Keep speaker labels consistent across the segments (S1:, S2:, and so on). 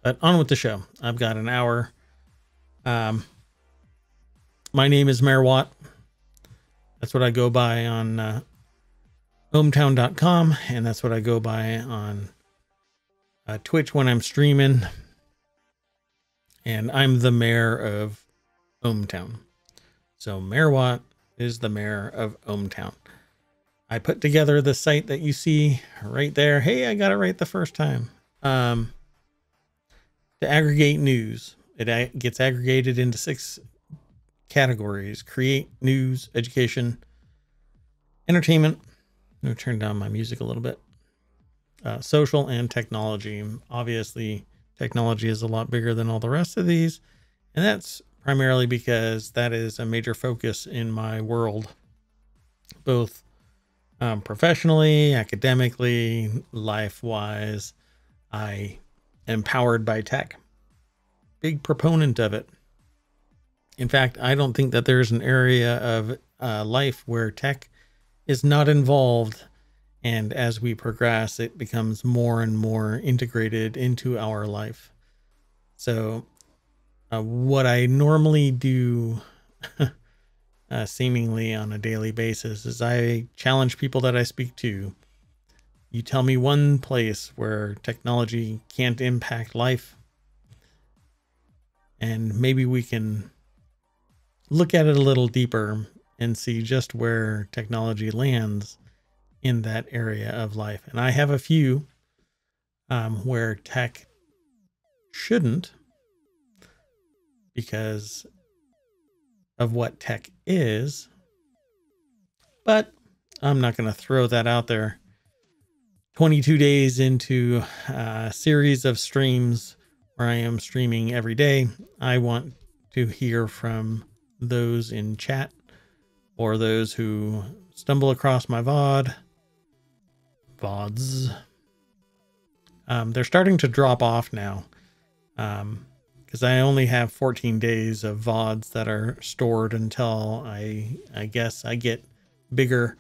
S1: But on with the show. I've got an hour. My name is Mayor Watt. That's what I go by on ohmTown.com, and that's what I go by on Twitch when I'm streaming. And I'm the mayor of ohmTown. So Mayor Watt is the mayor of ohmTown. I put together the site that you see right there. Hey, I got it right the first time. To aggregate news. It gets aggregated into 6 categories: create, news, education, entertainment. I'm going to turn down my music a little bit. Social, and technology. Obviously, technology is a lot bigger than all the rest of these, and that's primarily because that is a major focus in my world, both professionally, academically, life-wise. I am powered by tech. Big proponent of it. In fact, I don't think that there's an area of life where tech is not involved, and as we progress, it becomes more and more integrated into our life. So what I normally do seemingly on a daily basis is I challenge people that I speak to. You tell me one place where technology can't impact life, and maybe we can look at it a little deeper and see just where technology lands in that area of life. And I have a few where tech shouldn't, because of what tech is, but I'm not going to throw that out there. 22 days into a series of streams where I am streaming every day, I want to hear from those in chat or those who stumble across my VODs. They're starting to drop off now because I only have 14 days of VODs that are stored until I guess I get bigger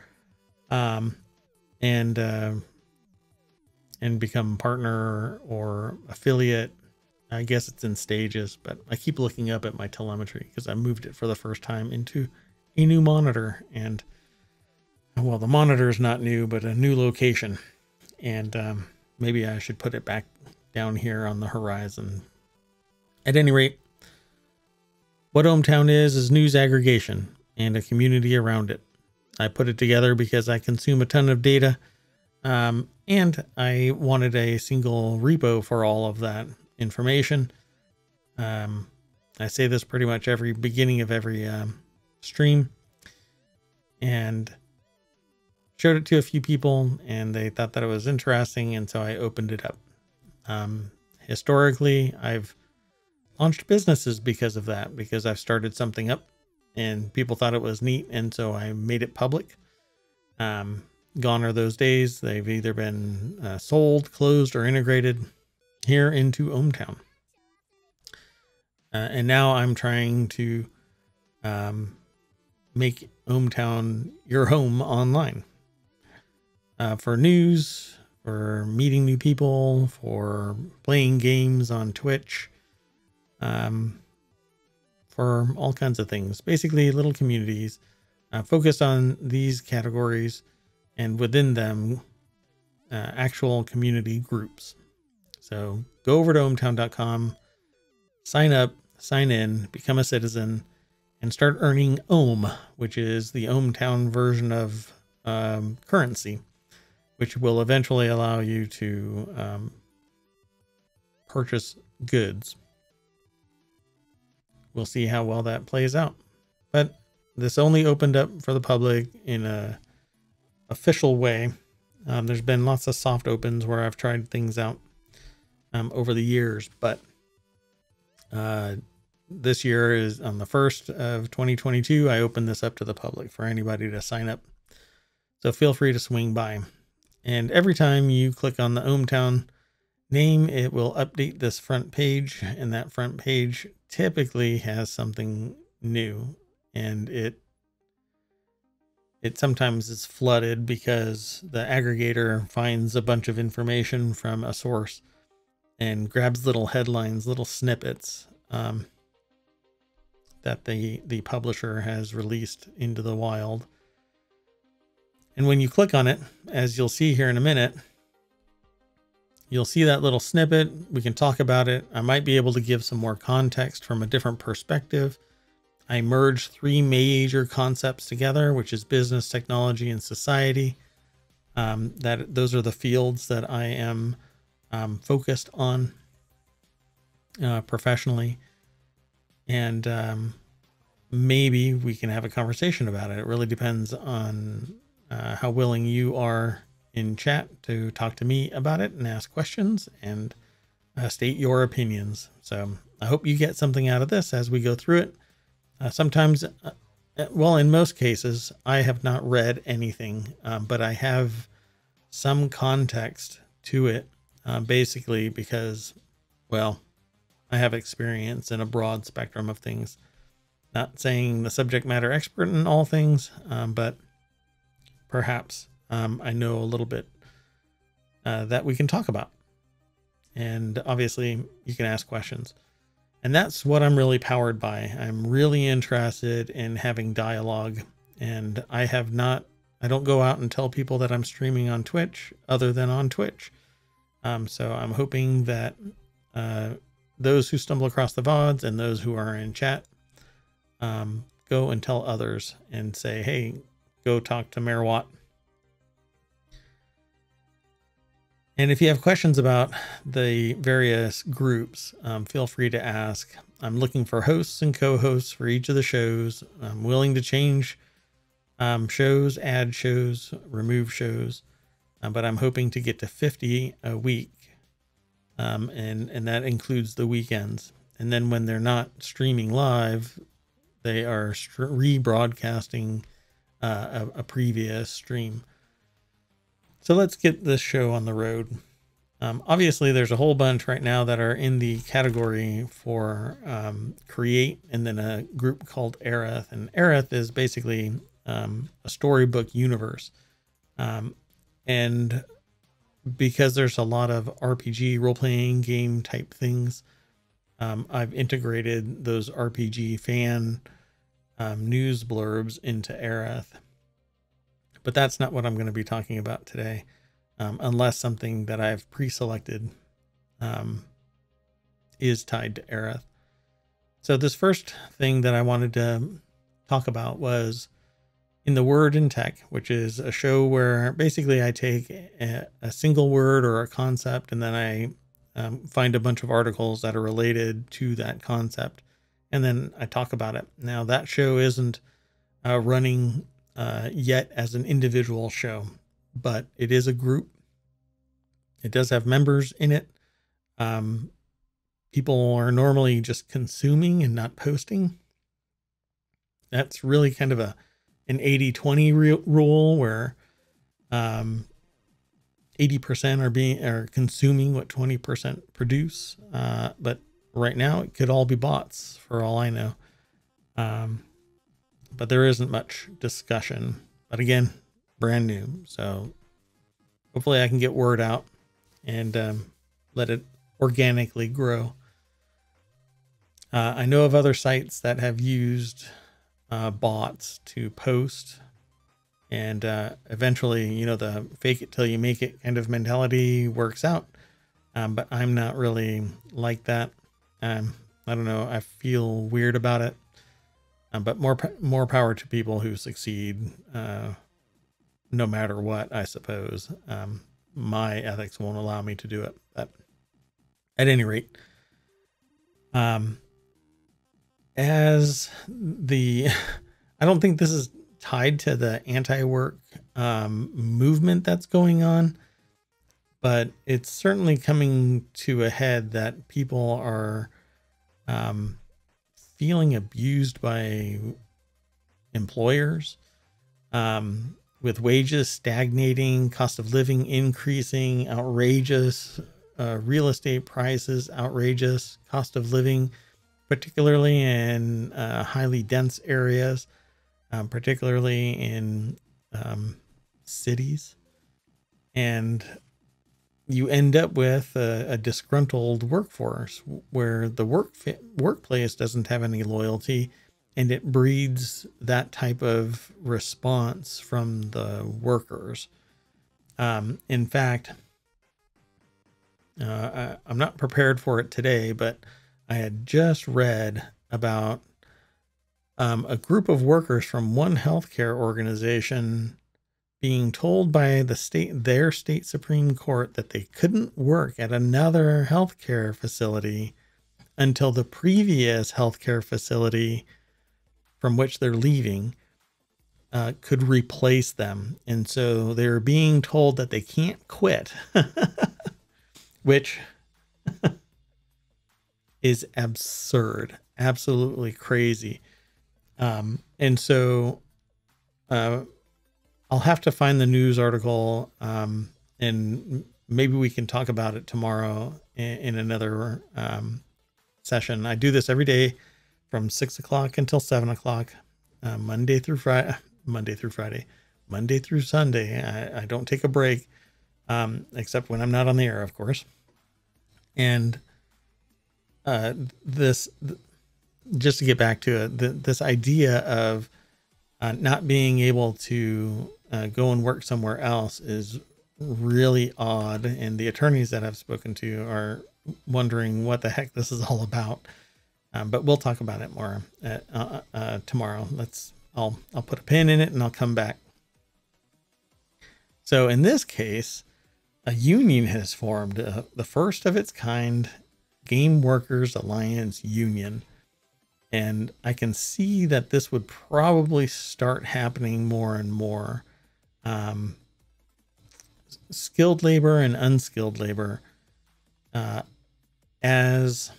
S1: and become partner or affiliate. I guess it's in stages, but I keep looking up at my telemetry because I moved it for the first time into a new monitor. And, well, the monitor is not new, but a new location. And maybe I should put it back down here on the horizon. At any rate, what ohmTown is news aggregation and a community around it. I put it together because I consume a ton of data, and I wanted a single repo for all of that information. I say this pretty much every beginning of every stream, and showed it to a few people, and they thought that it was interesting, and so I opened it up. Historically, I've launched businesses because of that, because I've started something up and people thought it was neat, and so I made it public. Gone are those days. They've either been sold, closed, or integrated here into ohmTown. And now I'm trying to make ohmTown your home online. For news, for meeting new people, for playing games on Twitch, for all kinds of things. Basically, little communities focused on these categories, and within them, actual community groups. So go over to ohmTown.com, sign up, sign in, become a citizen, and start earning ohm, which is the ohmTown version of currency, which will eventually allow you to purchase goods. We'll see how well that plays out. But this only opened up for the public in a official way. There's been lots of soft opens where I've tried things out over the years, but this year is on the 1st of 2022. I opened this up to the public for anybody to sign up. So feel free to swing by. And every time you click on the ohmTown name, it will update this front page, and that front page typically has something new, and it sometimes is flooded because the aggregator finds a bunch of information from a source and grabs little headlines, little snippets that the publisher has released into the wild. And when you click on it, as you'll see here in a minute, you'll see that little snippet. We can talk about it. I might be able to give some more context from a different perspective. I merged 3 major concepts together, which is business, technology, and society. Those are the fields that I am focused on professionally. And maybe we can have a conversation about it. It really depends on how willing you are in chat to talk to me about it and ask questions and state your opinions. So I hope you get something out of this as we go through it. Sometimes, well, in most cases, I have not read anything, but I have some context to it, basically because, well, I have experience in a broad spectrum of things. Not saying the subject matter expert in all things, but perhaps I know a little bit that we can talk about. And obviously, you can ask questions. And that's what I'm really powered by. I'm really interested in having dialogue, and I don't go out and tell people that I'm streaming on Twitch other than on Twitch. So I'm hoping that those who stumble across the VODs and those who are in chat go and tell others and say, hey, go talk to Mayor Watt. And if you have questions about the various groups, feel free to ask. I'm looking for hosts and co-hosts for each of the shows. I'm willing to change shows, add shows, remove shows, but I'm hoping to get to 50 a week. And that includes the weekends. And then when they're not streaming live, they are rebroadcasting a previous stream. So let's get this show on the road. Obviously, there's a whole bunch right now that are in the category for create, and then a group called Aerith. And Aerith is basically a storybook universe. And because there's a lot of RPG role-playing game type things, I've integrated those RPG fan news blurbs into Aerith. But that's not what I'm going to be talking about today, unless something that I've pre-selected is tied to Aerith. So this first thing that I wanted to talk about was In the Word in Tech, which is a show where basically I take a single word or a concept, and then I find a bunch of articles that are related to that concept, and then I talk about it. Now, that show isn't running yet as an individual show, but it is a group. It does have members in it. People are normally just consuming and not posting. That's really kind of an 80-20 rule where 80% are consuming what 20% produce. But right now it could all be bots for all I know. But there isn't much discussion, but again, brand new. So hopefully I can get word out and let it organically grow. I know of other sites that have used bots to post, and eventually, you know, the fake it till you make it kind of mentality works out. But I'm not really like that. I don't know. I feel weird about it. But more power to people who succeed, no matter what, I suppose. My ethics won't allow me to do it. But at any rate, as the, I don't think this is tied to the anti-work movement that's going on, but it's certainly coming to a head that people are feeling abused by employers, with wages stagnating, cost of living increasing, outrageous, real estate prices, outrageous cost of living, particularly in highly dense areas, particularly in cities. And you end up with a disgruntled workforce where the workplace doesn't have any loyalty, and it breeds that type of response from the workers. In fact, I'm not prepared for it today, but I had just read about a group of workers from one healthcare organization being told by their state Supreme Court that they couldn't work at another healthcare facility until the previous healthcare facility from which they're leaving could replace them. And so they're being told that they can't quit, which is absurd, absolutely crazy. And so I'll have to find the news article, and maybe we can talk about it tomorrow in another session. I do this every day from 6 o'clock until 7 o'clock, Monday through Friday, Monday through Sunday. I don't take a break, except when I'm not on the air, of course. And just to get back to it, this idea of not being able to go and work somewhere else is really odd. And the attorneys that I've spoken to are wondering what the heck this is all about. But we'll talk about it more tomorrow. I'll put a pin in it and I'll come back. So in this case, a union has formed, the first of its kind Game Workers Alliance Union. And I can see that this would probably start happening more and more. Skilled labor and unskilled labor, as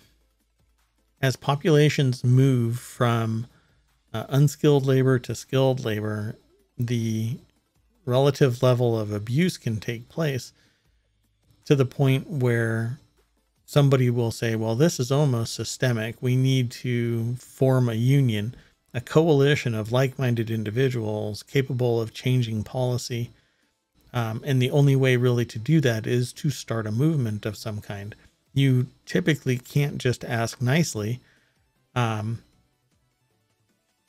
S1: populations move from unskilled labor to skilled labor, the relative level of abuse can take place to the point where somebody will say, well, this is almost systemic. We need to form a union, a coalition of like-minded individuals capable of changing policy. And the only way really to do that is to start a movement of some kind. You typically can't just ask nicely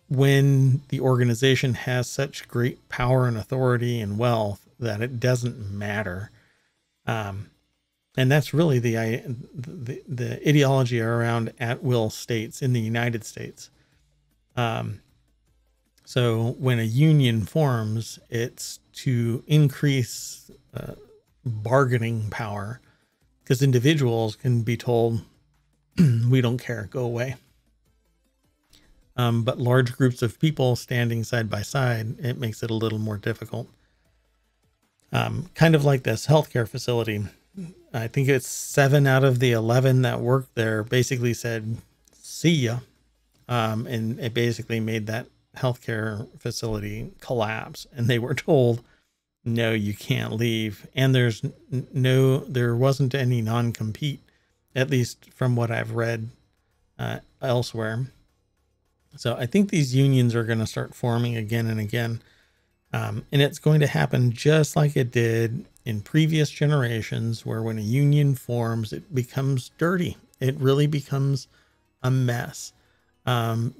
S1: when the organization has such great power and authority and wealth that it doesn't matter. And that's really the ideology around at-will states in the United States. So when a union forms, it's to increase bargaining power, because individuals can be told, we don't care, go away. But large groups of people standing side by side, it makes it a little more difficult. Kind of like this healthcare facility. I think it's 7 out of the 11 that worked there basically said, see ya. And it basically made that healthcare facility collapse. And they were told, no, you can't leave. And there wasn't any non-compete, at least from what I've read elsewhere. So I think these unions are going to start forming again and again. And it's going to happen just like it did in previous generations, where when a union forms, it becomes dirty. It really becomes a mess,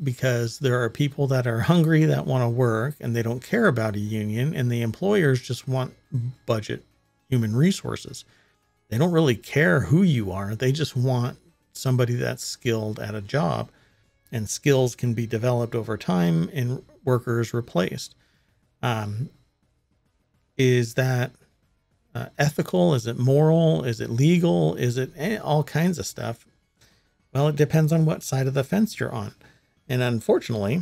S1: because there are people that are hungry that want to work and they don't care about a union, and the employers just want budget human resources. They don't really care who you are. They just want somebody that's skilled at a job, and skills can be developed over time and workers replaced. Is that ethical? Is it moral? Is it legal? Is it all kinds of stuff? Well, it depends on what side of the fence you're on. And unfortunately,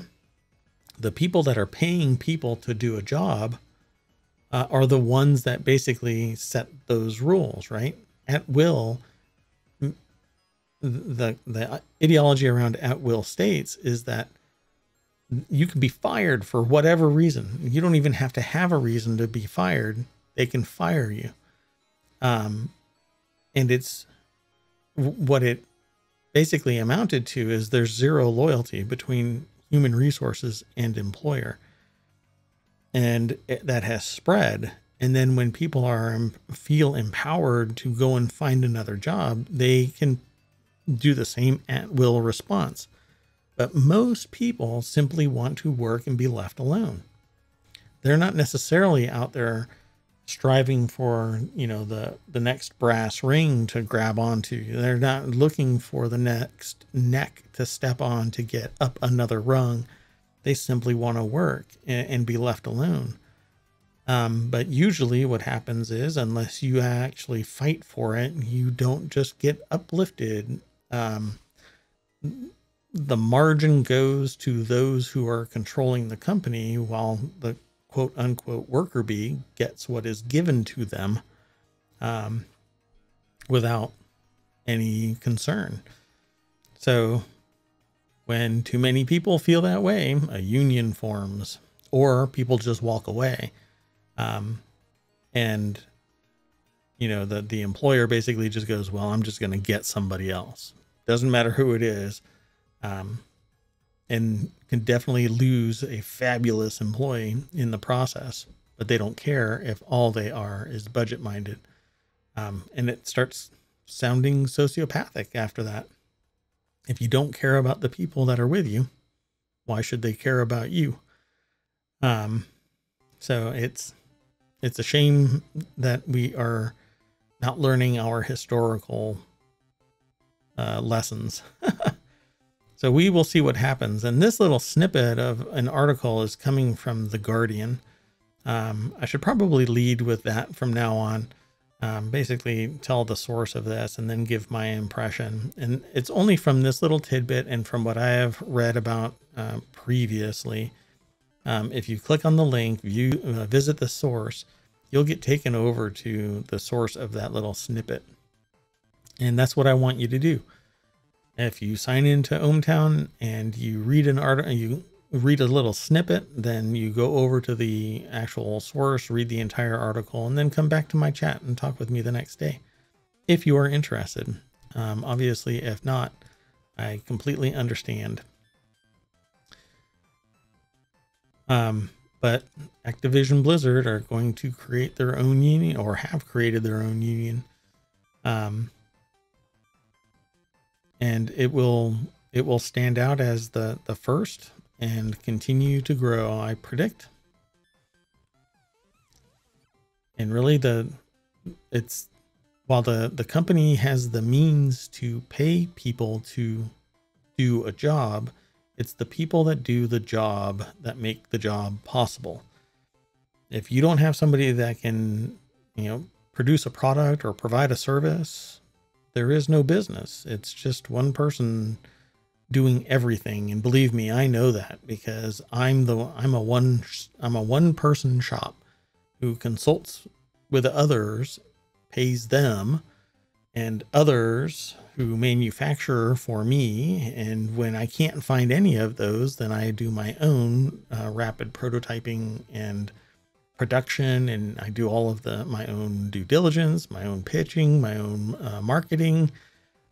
S1: the people that are paying people to do a job are the ones that basically set those rules, right? At will, the ideology around at will states is that you can be fired for whatever reason. You don't even have to have a reason to be fired. They can fire you. And it's what it basically amounted to is there's zero loyalty between human resources and employer. And that has spread. And then when people feel empowered to go and find another job, they can do the same at will response. But most people simply want to work and be left alone. They're not necessarily out there striving for, the next brass ring to grab onto. They're not looking for the next neck to step on to get up another rung. They simply want to work and be left alone. But usually what happens is, unless you actually fight for it, you don't just get uplifted. The margin goes to those who are controlling the company, while the quote unquote worker bee gets what is given to them, without any concern. So when too many people feel that way, a union forms, or people just walk away. And the employer basically just goes, well, I'm just going to get somebody else. Doesn't matter who it is. And can definitely lose a fabulous employee in the process, but they don't care if all they are is budget minded. And it starts sounding sociopathic after that. If you don't care about the people that are with you, why should they care about you? So it's a shame that we are not learning our historical lessons. So we will see what happens. And this little snippet of an article is coming from The Guardian. I should probably lead with that from now on. Basically tell the source of this and then give my impression. And it's only from this little tidbit and from what I have read about previously. If you click on the link, visit the source, you'll get taken over to the source of that little snippet. And that's what I want you to do. If you sign into ohmTown and you read an article, you read a little snippet, then you go over to the actual source, read the entire article, and then come back to my chat and talk with me the next day, if you are interested. Obviously, if not, I completely understand. But Activision Blizzard are going to create their own union, or have created their own union. And it will stand out as the first and continue to grow, I predict. And really while the company has the means to pay people to do a job, it's the people that do the job that make the job possible. If you don't have somebody that can, produce a product or provide a service, there is no business. It's just one person doing everything. And believe me, I know that, because I'm a one person shop who consults with others, pays them, and others who manufacture for me. And when I can't find any of those, then I do my own rapid prototyping and production, and I do all of my own due diligence, my own pitching, my own marketing.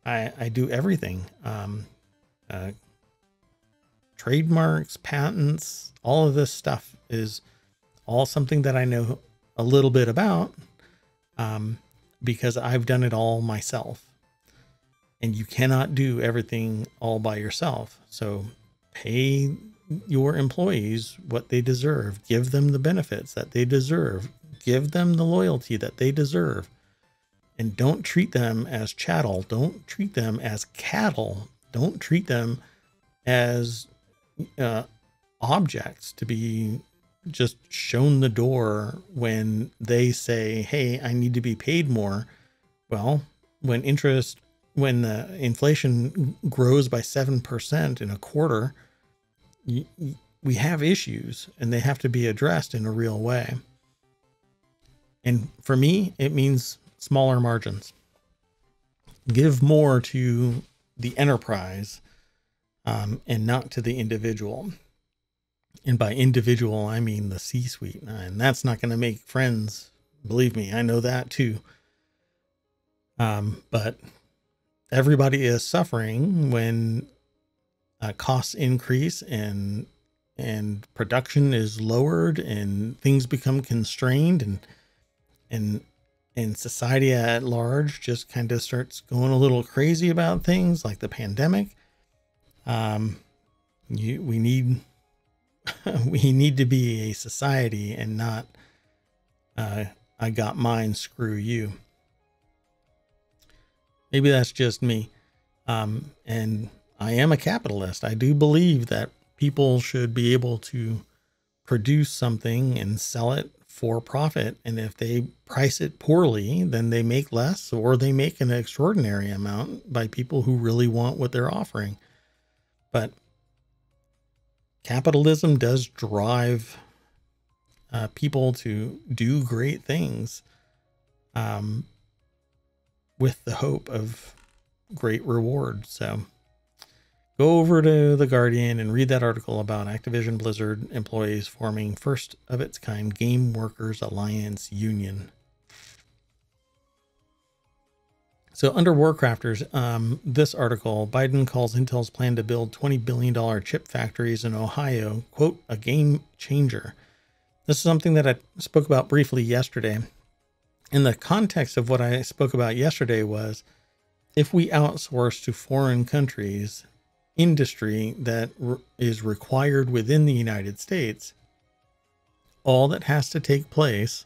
S1: I do everything. Trademarks, patents, all of this stuff is all something that I know a little bit about, because I've done it all myself. And you cannot do everything all by yourself. So pay your employees what they deserve. Give them the benefits that they deserve. Give them the loyalty that they deserve. And don't treat them as chattel. Don't treat them as cattle. Don't treat them as objects to be just shown the door when they say, hey, I need to be paid more. Well, when the inflation grows by 7% in a quarter, we have issues, and they have to be addressed in a real way. And for me, it means smaller margins. Give more to the enterprise, and not to the individual. And by individual, I mean the C-suite. And that's not going to make friends. Believe me, I know that too. But everybody is suffering when costs increase and production is lowered and things become constrained. And and society at large just kind of starts going a little crazy about things like the pandemic, we need we need to be a society and not I got mine, screw you. Maybe that's just me. And I am a capitalist. I do believe that people should be able to produce something and sell it for profit. And if they price it poorly, then they make less, or they make an extraordinary amount by people who really want what they're offering. But capitalism does drive people to do great things with the hope of great reward. So go over to The Guardian and read that article about Activision Blizzard employees forming first of its kind Game Workers Alliance Union. So under Warcrafters, this article, Biden calls Intel's plan to build $20 billion chip factories in Ohio, quote, a game changer. This is something that I spoke about briefly yesterday. And the context of what I spoke about yesterday was, if we outsource to foreign countries industry that is required within the United States, all that has to take place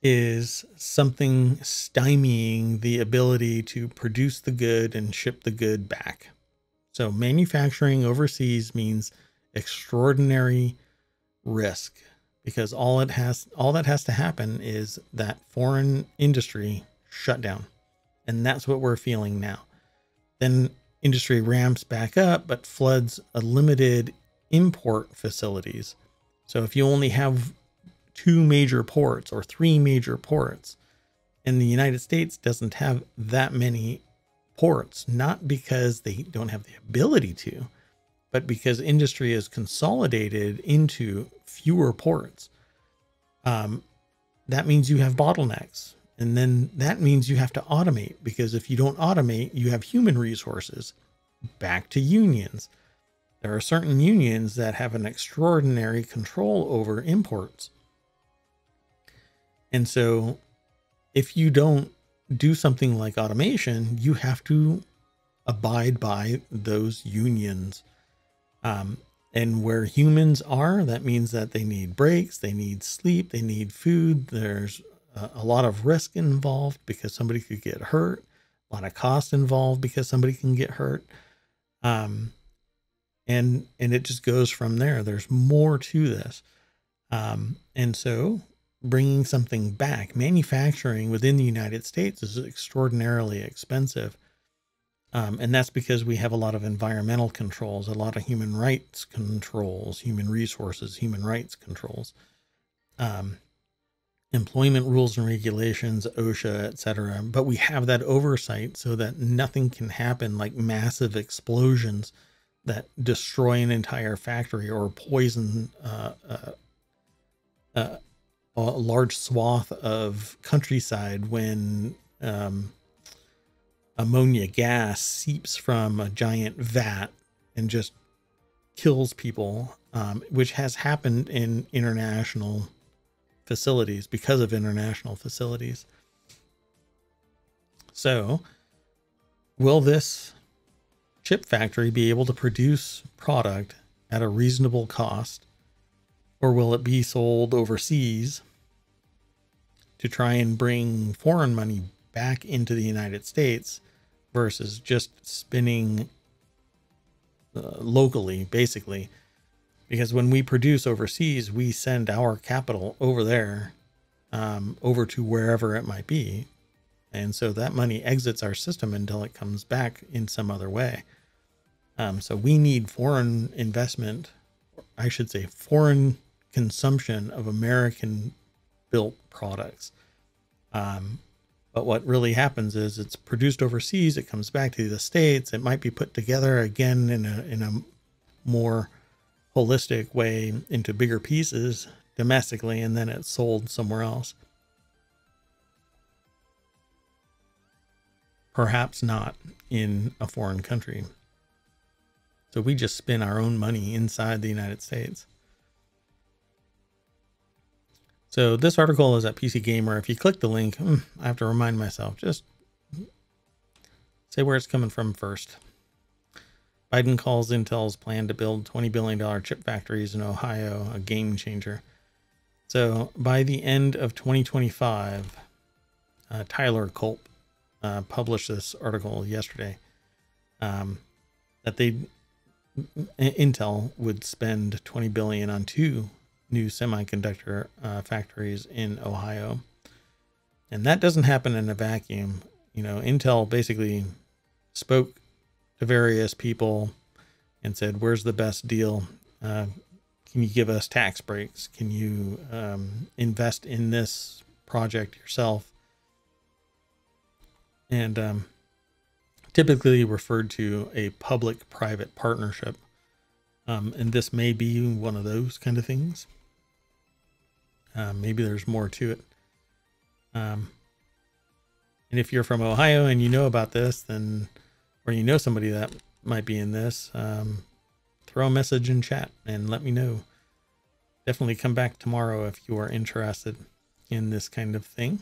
S1: is something stymieing the ability to produce the good and ship the good back. So manufacturing overseas means extraordinary risk, because all that has to happen is that foreign industry shut down. And that's what we're feeling now. Then industry ramps back up, but floods a limited import facilities. So if you only have 2 major ports or 3 major ports, and the United States doesn't have that many ports, not because they don't have the ability to, but because industry is consolidated into fewer ports. That means you have bottlenecks. And then that means you have to automate, because if you don't automate, you have human resources. Back to unions. There are certain unions that have an extraordinary control over imports. And so if you don't do something like automation, you have to abide by those unions. And where humans are, that means that they need breaks, they need sleep, they need food. There's a lot of risk involved because somebody could get hurt, a lot of cost involved because somebody can get hurt. And it just goes from there. There's more to this. And so bringing something back, manufacturing within the United States is extraordinarily expensive. And that's because we have a lot of environmental controls, a lot of human rights controls, human resources, human rights controls, employment rules and regulations, OSHA, etc. But we have that oversight so that nothing can happen, like massive explosions that destroy an entire factory or poison a large swath of countryside when ammonia gas seeps from a giant vat and just kills people, which has happened in international facilities because of international facilities. So will this chip factory be able to produce product at a reasonable cost, or will it be sold overseas to try and bring foreign money back into the United States versus just spinning locally, basically? Because when we produce overseas, we send our capital over there, over to wherever it might be. And so that money exits our system until it comes back in some other way. So we need foreign investment, I should say foreign consumption of American built products. But what really happens is it's produced overseas, it comes back to the States, it might be put together again in a more holistic way into bigger pieces domestically, and then it's sold somewhere else. Perhaps not in a foreign country. So we just spend our own money inside the United States. So this article is at PC Gamer. If you click the link, I have to remind myself, just say where it's coming from first. Biden calls Intel's plan to build $20 billion chip factories in Ohio a game changer. So by the end of 2025, Tyler Culp published this article yesterday, that Intel would spend $20 billion on 2 new semiconductor factories in Ohio. And that doesn't happen in a vacuum. Intel basically spoke to various people and said, where's the best deal? Can you give us tax breaks? Can you invest in this project yourself? And typically referred to a public-private partnership. And this may be one of those kind of things. Maybe there's more to it. And if you're from Ohio and you know about this, then, or you know somebody that might be in this, throw a message in chat and let me know. Definitely come back tomorrow if you are interested in this kind of thing,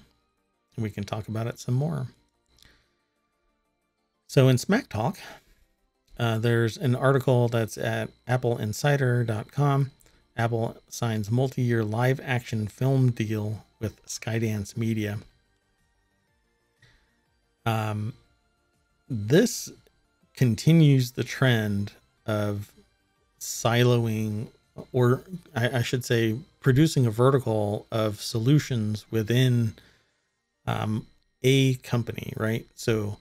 S1: and we can talk about it some more. So in Smack Talk, there's an article that's at appleinsider.com. Apple signs multi-year live action film deal with Skydance Media. This continues the trend of siloing, or I should say producing a vertical of solutions within a company, right? So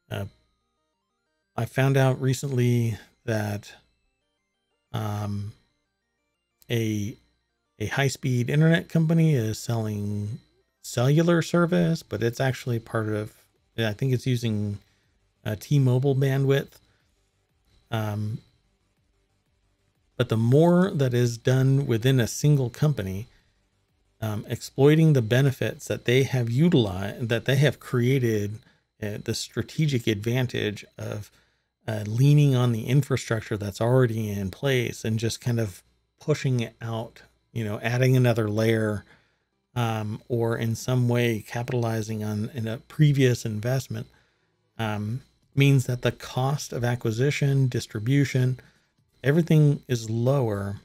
S1: I found out recently that a high-speed internet company is selling cellular service, but it's actually part of, I think it's using T-Mobile bandwidth. But the more that is done within a single company, exploiting the benefits that they have utilized, that they have created, the strategic advantage of leaning on the infrastructure that's already in place and just kind of pushing it out, adding another layer, or in some way capitalizing on in a previous investment, means that the cost of acquisition, distribution, everything is lower.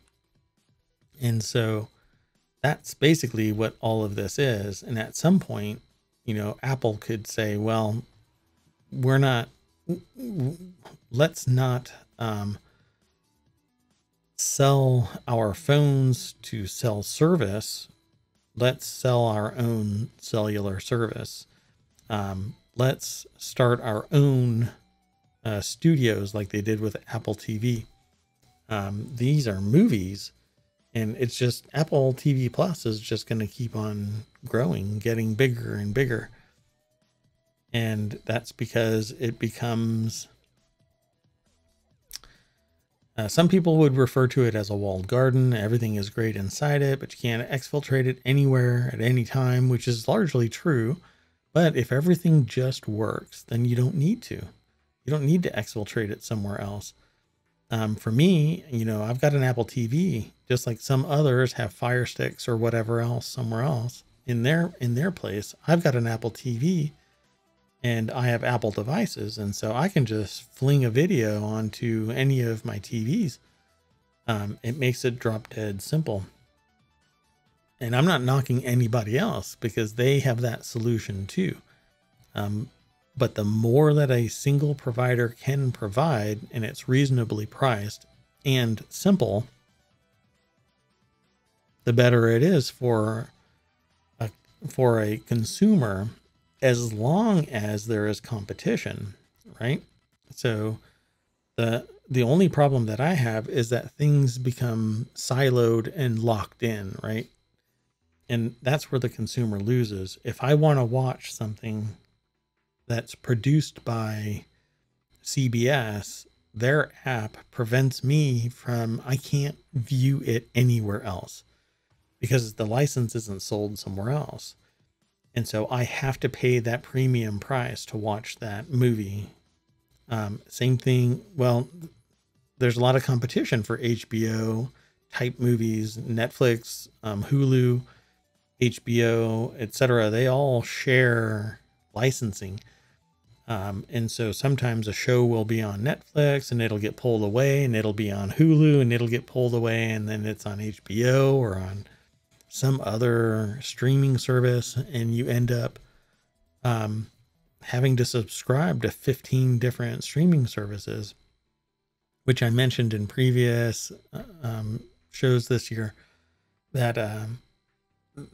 S1: And so that's basically what all of this is. And at some point, Apple could say, well, let's not sell our phones to sell service. Let's sell our own cellular service. Let's start our own studios like they did with Apple TV. These are movies, and it's just Apple TV Plus is just going to keep on growing, getting bigger and bigger. And that's because it becomes, some people would refer to it as a walled garden. Everything is great inside it, but you can't exfiltrate it anywhere at any time, which is largely true. But if everything just works, then you don't need to. You don't need to exfiltrate it somewhere else. For me, I've got an Apple TV, just like some others have Fire Sticks or whatever else somewhere else in their place. I've got an Apple TV and I have Apple devices. And so I can just fling a video onto any of my TVs. It makes it drop dead simple. And I'm not knocking anybody else because they have that solution too. But the more that a single provider can provide, and it's reasonably priced and simple, the better it is for a consumer, as long as there is competition, right? So the only problem that I have is that things become siloed and locked in, right? And that's where the consumer loses. If I want to watch something that's produced by CBS, their app prevents me from, I can't view it anywhere else because the license isn't sold somewhere else. And so I have to pay that premium price to watch that movie. Same thing. Well, there's a lot of competition for HBO type movies, Netflix, Hulu. HBO, etc., they all share licensing. And so sometimes a show will be on Netflix and it'll get pulled away, and it'll be on Hulu and it'll get pulled away, and then it's on HBO or on some other streaming service, and you end up having to subscribe to 15 different streaming services, which I mentioned in previous shows this year, that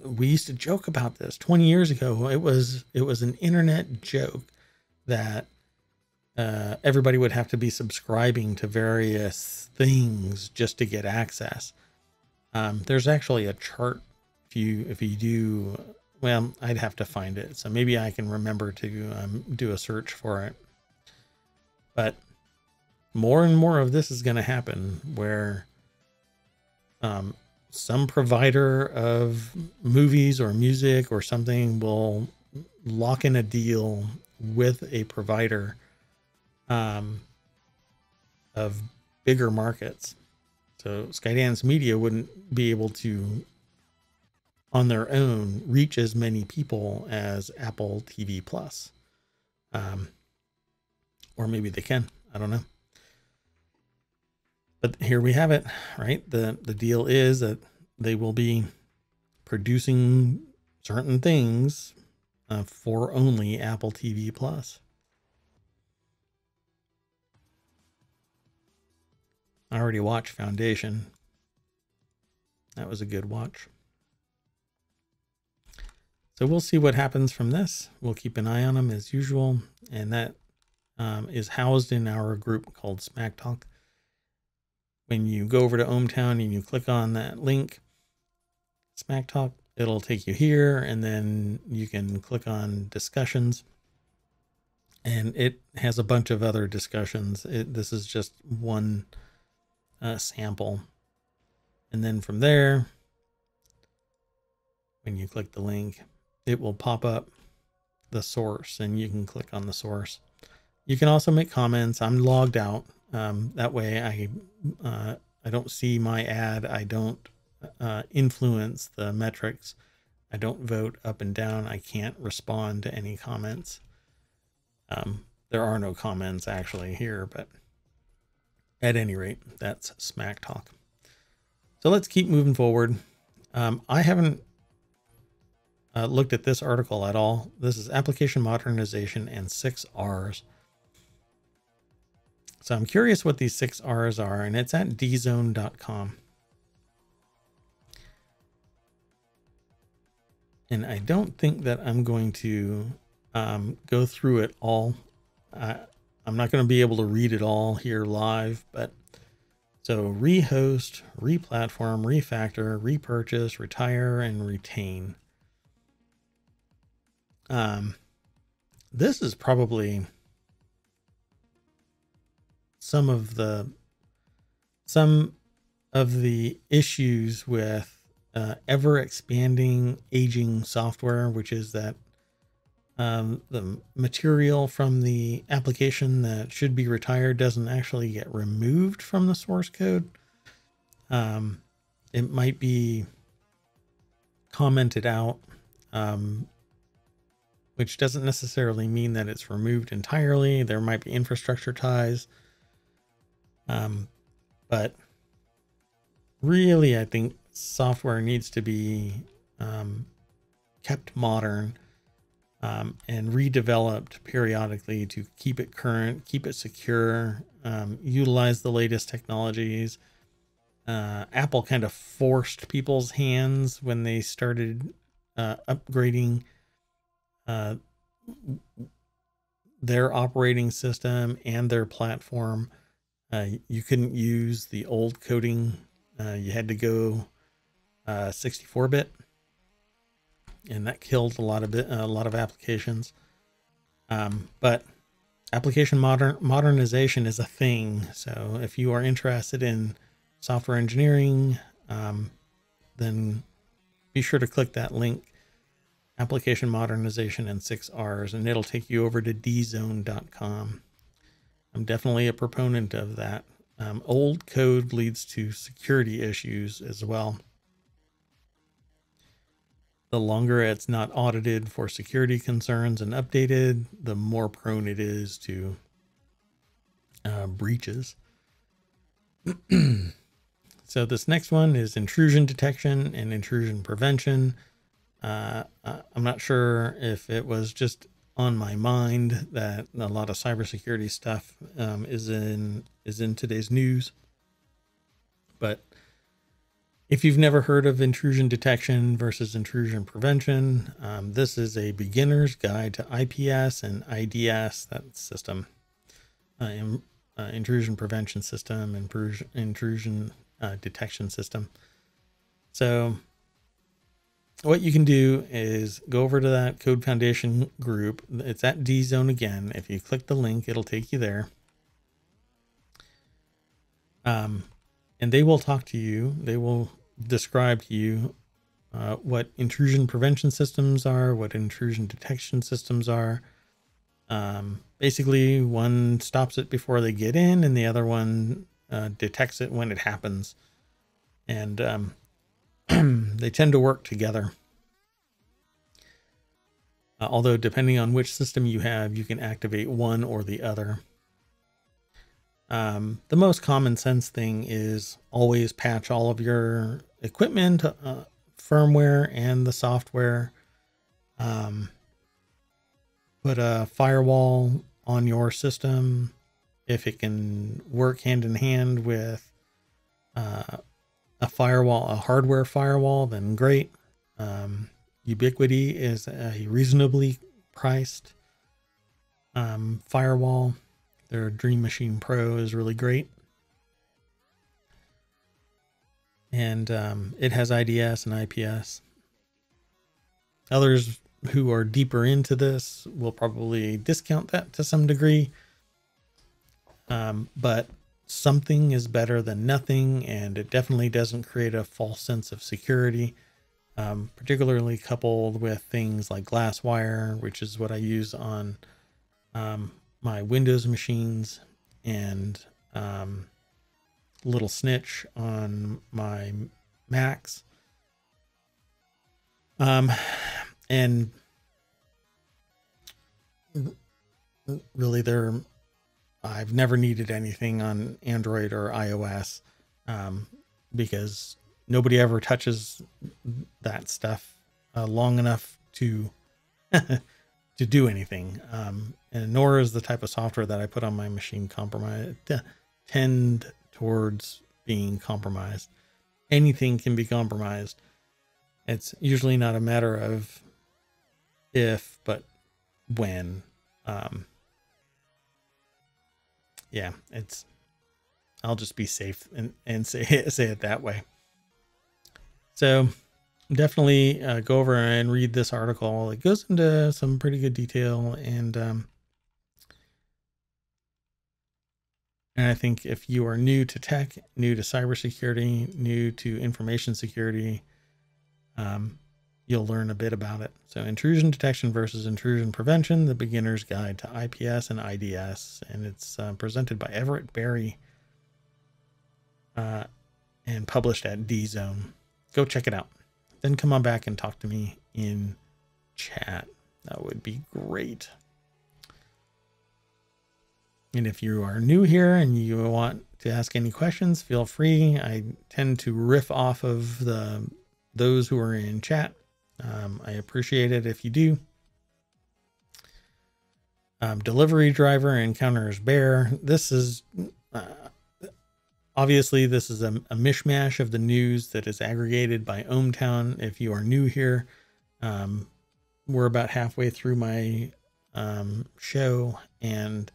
S1: we used to joke about this 20 years ago. It was an internet joke that everybody would have to be subscribing to various things just to get access. There's actually a chart if you do, well, I'd have to find it, so maybe I can remember to do a search for it. But more and more of this is going to happen, where some provider of movies or music or something will lock in a deal with a provider of bigger markets. So Skydance Media wouldn't be able to, on their own, reach as many people as Apple TV Plus. Or maybe they can, I don't know. But here we have it, right? The deal is that they will be producing certain things for only Apple TV Plus. I already watched Foundation. That was a good watch. So we'll see what happens from this. We'll keep an eye on them as usual. And that is housed in our group called Smack Talk. When you go over to ohmTown and you click on that link, Smack Talk, it'll take you here, and then you can click on discussions. And it has a bunch of other discussions. This is just one sample. And then from there, when you click the link, it will pop up the source, and you can click on the source. You can also make comments. I'm logged out. That way I don't see my ad. I don't influence the metrics. I don't vote up and down. I can't respond to any comments. There are no comments actually here, but at any rate, that's Smack Talk. So let's keep moving forward. I haven't looked at this article at all. This is application modernization and 6 R's. So I'm curious what these 6 R's are, and it's at dzone.com. And I don't think that I'm going to go through it all. I'm not going to be able to read it all here live, but so rehost, replatform, refactor, repurchase, retire, and retain. This is probably some of the issues with ever expanding aging software, which is that the material from the application that should be retired doesn't actually get removed from the source code. It might be commented out, which doesn't necessarily mean that it's removed entirely. There might be infrastructure ties. But really, I think software needs to be kept modern and redeveloped periodically to keep it current, keep it secure, utilize the latest technologies. Apple kind of forced people's hands when they started upgrading their operating system and their platform. You couldn't use the old coding. You had to go 64-bit, and that killed a lot of applications. But application modernization is a thing. So if you are interested in software engineering, then be sure to click that link, application modernization and 6 R's, and it'll take you over to dzone.com. I'm definitely a proponent of that. Old code leads to security issues as well. the longer it's not audited for security concerns and updated, the more prone it is to breaches. So this next one is intrusion detection and intrusion prevention. I'm not sure if it was just on my mind that a lot of cybersecurity stuff is in today's news, but if you've never heard of intrusion detection versus intrusion prevention, this is a beginner's guide to IPS and IDS, that system, intrusion prevention system, intrusion detection system. So what you can do is go over to that Code Foundation group. It's at DZone again. If you click the link, it'll take you there. And they will talk to you. They will describe to you what intrusion prevention systems are, what intrusion detection systems are. Basically, one stops it before they get in, and the other one detects it when it happens. And they tend to work together. Although depending on which system you have, you can activate one or the other. The most common sense thing is always patch all of your equipment, firmware and the software. Put a firewall on your system. If it can work hand in hand with a firewall, a hardware firewall, then great. Ubiquity is a reasonably priced firewall. Their Dream Machine Pro is really great. And it has IDS and IPS. Others who are deeper into this will probably discount that to some degree. But something is better than nothing, and it definitely doesn't create a false sense of security, particularly coupled with things like Glasswire, which is what I use on my Windows machines, and Little Snitch on my Macs. And really I've never needed anything on Android or iOS, because nobody ever touches that stuff long enough to to do anything. And nor is the type of software that I put on my machine tend towards being compromised. Anything can be compromised. It's usually not a matter of if, but when. Yeah, I'll just be safe and say it that way. So definitely go over and read this article. It goes into some pretty good detail, and I think if you are new to tech, new to cybersecurity, new to information security, you'll learn a bit about it. So intrusion detection versus intrusion prevention, the beginner's guide to IPS and IDS. And it's presented by Everett Berry and published at DZone. Go check it out. Then come on back and talk to me in chat. That would be great. And if you are new here and you want to ask any questions, feel free. I tend to riff off of those who are in chat. I appreciate it if you do. Delivery driver encounters bear. This is obviously this is a mishmash of the news that is aggregated by ohmTown. If you are new here, we're about halfway through my show, and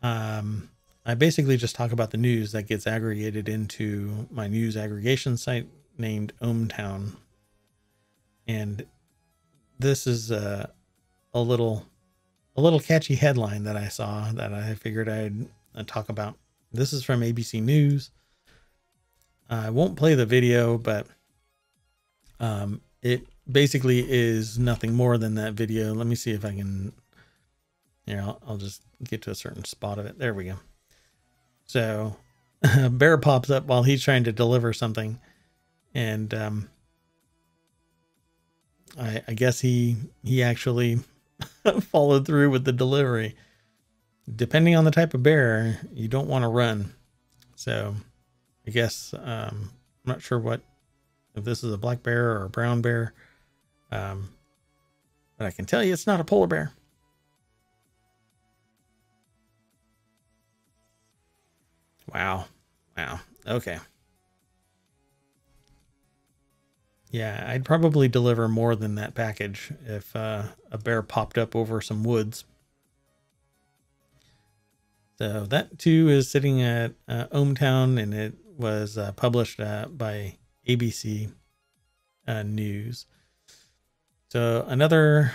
S1: I basically just talk about the news that gets aggregated into my news aggregation site named ohmTown. And this is a little catchy headline that I saw that I figured I'd talk about. This is from ABC News. I won't play the video, but it basically is nothing more than that video. Let me see if I can. Here, I'll just get to a certain spot of it. There we go. So a bear pops up while he's trying to deliver something, and I guess he actually followed through with the delivery. Depending on the type of bear, you don't want to run. So I guess I'm not sure if this is a black bear or a brown bear. But I can tell you it's not a polar bear. Wow. Okay. Yeah, I'd probably deliver more than that package if a bear popped up over some woods. So that too is sitting at ohmTown, and it was published by ABC News. So another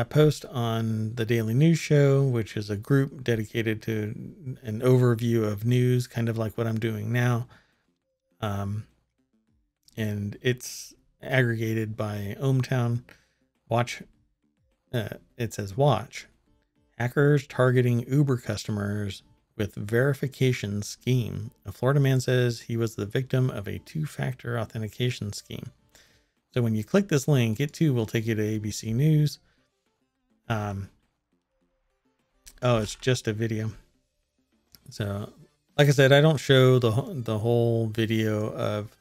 S1: post on the Daily News Show, which is a group dedicated to an overview of news, kind of like what I'm doing now. And it's aggregated by ohmTown. Watch. It says watch. Hackers targeting Uber customers with verification scheme. A Florida man says he was the victim of a two-factor authentication scheme. So when you click this link, it too will take you to ABC News. Oh, it's just a video. So like I said, I don't show the whole video of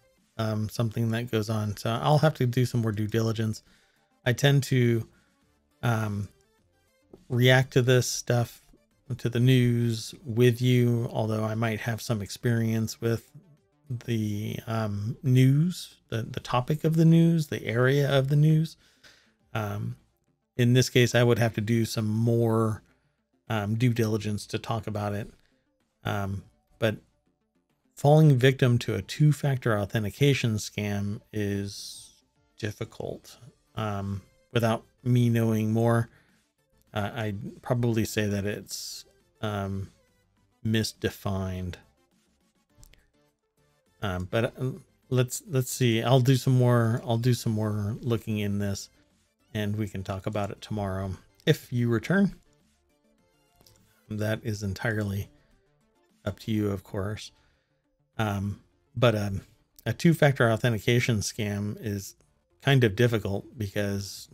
S1: something that goes on. So I'll have to do some more due diligence. I tend to react to this stuff, to the news with you, although I might have some experience with the news, the topic of the news, the area of the news. In this case, I would have to do some more due diligence to talk about it. But falling victim to a two-factor authentication scam is difficult. Without me knowing more, I'd probably say that it's misdefined. But let's see. I'll do some more looking in this, and we can talk about it tomorrow if you return. That is entirely up to you, of course. But a two-factor authentication scam is kind of difficult because,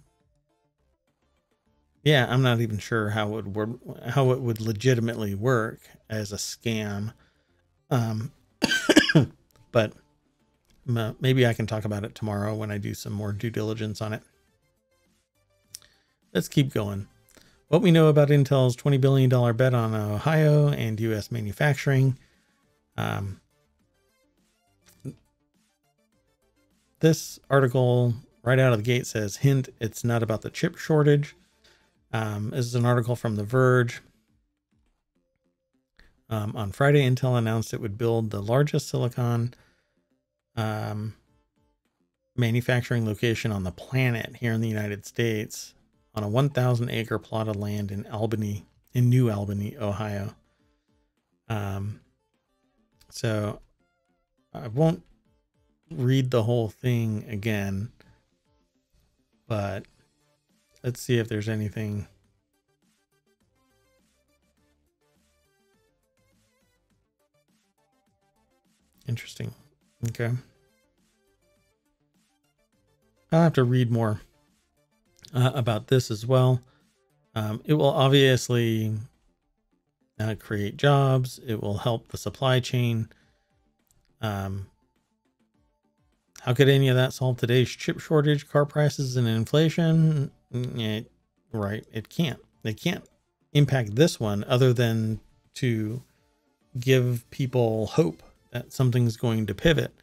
S1: yeah, I'm not even sure how it would legitimately work as a scam. But maybe I can talk about it tomorrow when I do some more due diligence on it. Let's keep going. What we know about Intel's $20 billion bet on Ohio and U.S. manufacturing. This article right out of the gate says, hint, it's not about the chip shortage. This is an article from The Verge. On Friday, Intel announced it would build the largest silicon manufacturing location on the planet here in the United States on a 1,000-acre plot of land in New Albany, Ohio. So I won't read the whole thing again, but let's see if there's anything. Interesting. Okay. I'll have to read more about this as well. It will obviously create jobs. It will help the supply chain. How could any of that solve today's chip shortage, car prices, and inflation? Right. It can't. They can't impact this one other than to give people hope that something's going to pivot,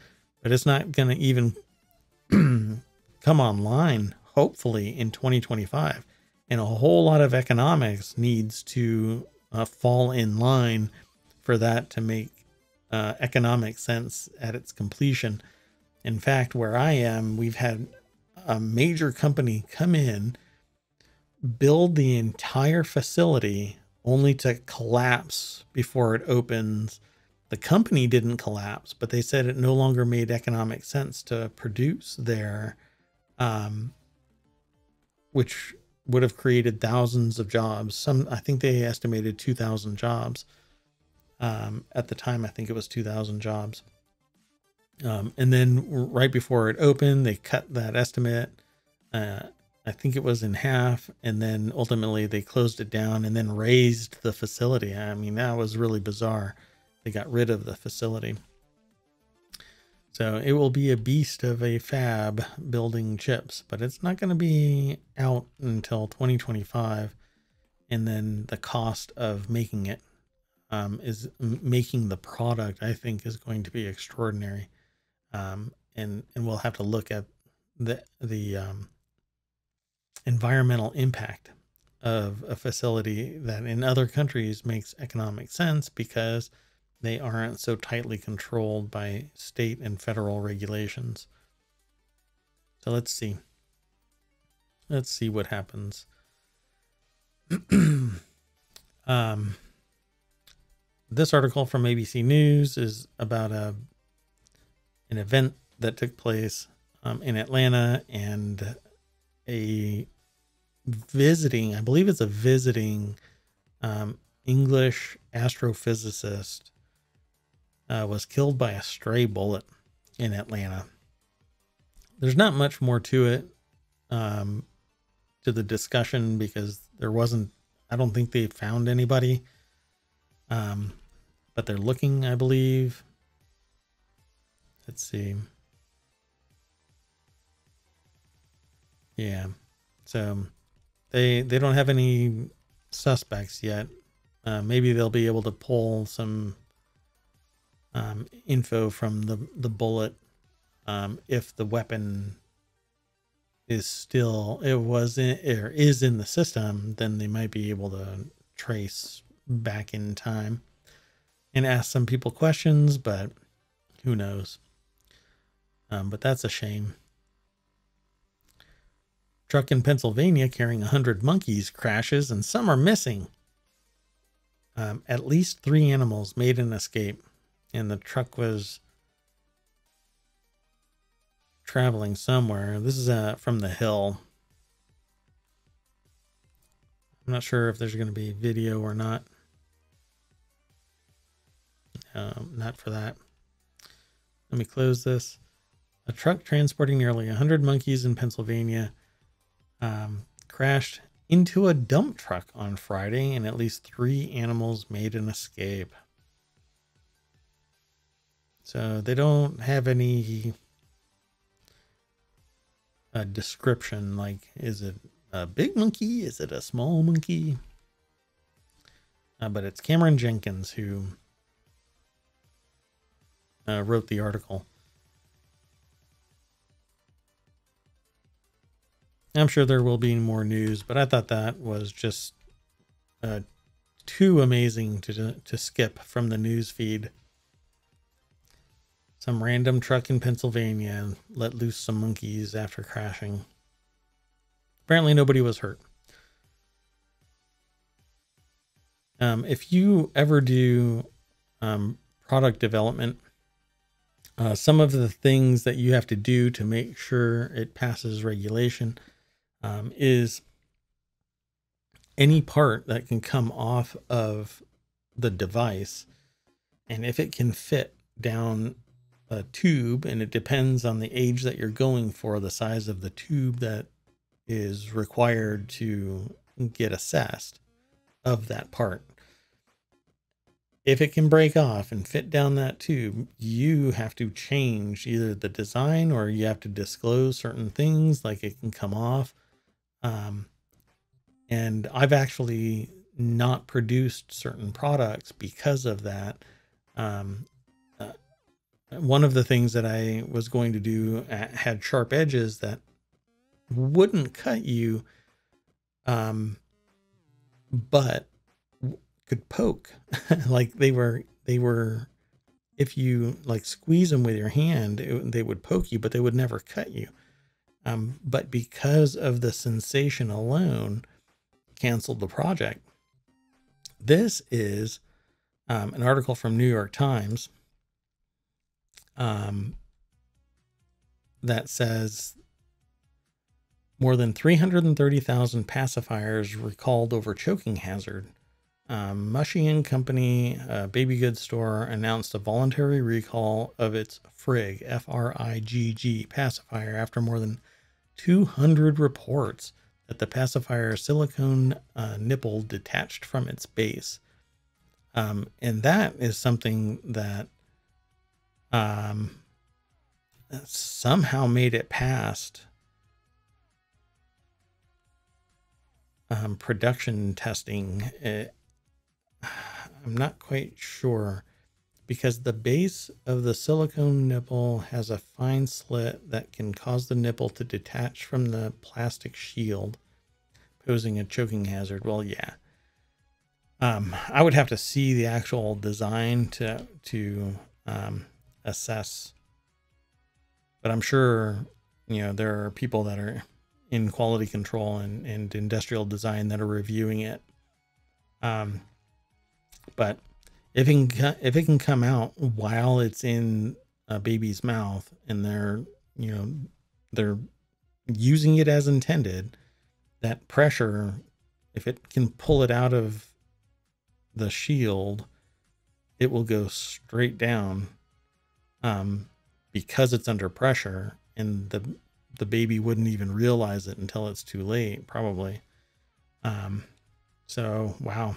S1: but it's not going to even come online, hopefully, in 2025. And a whole lot of economics needs to fall in line for that to make economic sense at its completion. In fact, where I am, we've had a major company come in, build the entire facility only to collapse before it opens. The company didn't collapse, but they said it no longer made economic sense to produce there, which would have created thousands of jobs. I think they estimated 2,000 jobs. At the time, I think it was 2,000 jobs. And then right before it opened, they cut that estimate. I think it was in half, and then ultimately they closed it down and then raised the facility. I mean, that was really bizarre. They got rid of the facility. So it will be a beast of a fab building chips, but it's not going to be out until 2025. And then the cost of making it is making the product, I think, is going to be extraordinary. And we'll have to look at the environmental impact of a facility that in other countries makes economic sense because they aren't so tightly controlled by state and federal regulations. So let's see. Let's see what happens. This article from ABC News is about an event that took place in Atlanta, and a visiting, I believe it's a visiting English astrophysicist was killed by a stray bullet in Atlanta. There's not much more to it, to the discussion, because there wasn't, I don't think they found anybody, but they're looking, I believe. Let's see. Yeah. So they don't have any suspects yet. Maybe they'll be able to pull some info from the bullet. If the weapon is still, is in the system, then they might be able to trace back in time and ask some people questions, but who knows? But that's a shame. Truck in Pennsylvania carrying 100 monkeys crashes and some are missing. At least 3 animals made an escape, and the truck was traveling somewhere. This is from the Hill. I'm not sure if there's going to be video or not. Not for that. Let me close this. A truck transporting nearly 100 monkeys in Pennsylvania crashed into a dump truck on Friday, and at least 3 animals made an escape. So they don't have any description, like, is it a big monkey? Is it a small monkey? But it's Cameron Jenkins who wrote the article. I'm sure there will be more news, but I thought that was just too amazing to skip from the news feed. Some random truck in Pennsylvania let loose some monkeys after crashing. Apparently nobody was hurt. If you ever do product development, some of the things that you have to do to make sure it passes regulation is any part that can come off of the device, and if it can fit down a tube, and it depends on the age that you're going for, the size of the tube that is required to get assessed of that part. If it can break off and fit down that tube, you have to change either the design, or you have to disclose certain things, like it can come off. And I've actually not produced certain products because of that. One of the things that I was going to do had sharp edges that wouldn't cut you, but could poke. Like they were, if you like squeeze them with your hand, they would poke you, but they would never cut you. But because of the sensation alone, canceled the project. This is an article from New York Times that says more than 330,000 pacifiers recalled over choking hazard. Mushy and Company, baby goods store, announced a voluntary recall of its Frigg, F-R-I-G-G pacifier after more than 200 reports that the pacifier silicone nipple detached from its base. And that is something that somehow made it past production testing. I'm not quite sure, because the base of the silicone nipple has a fine slit that can cause the nipple to detach from the plastic shield, posing a choking hazard. Well, yeah. I would have to see the actual design to assess, but I'm sure, there are people that are in quality control and industrial design that are reviewing it. But if it can come out while it's in a baby's mouth and they're using it as intended, that pressure, if it can pull it out of the shield, it will go straight down, because it's under pressure, and the baby wouldn't even realize it until it's too late, probably. So, wow.